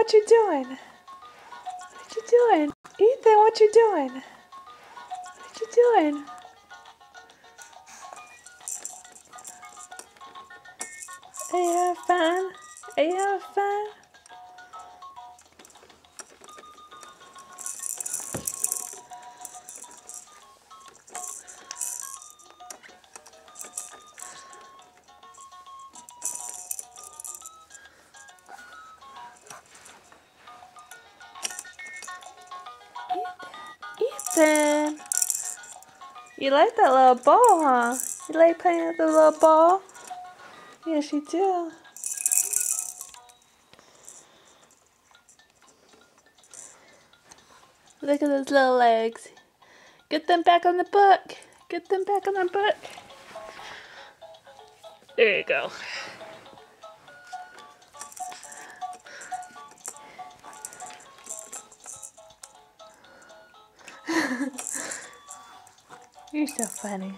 what you doing? What you doing? Ethan, what you doing? What you doing? Are you having fun? Are you having fun? Ethan, you like that little ball, huh? You like playing with the little ball? Yes, you do. Look at those little legs. Get them back on the book. Get them back on the book. There you go. You're so funny.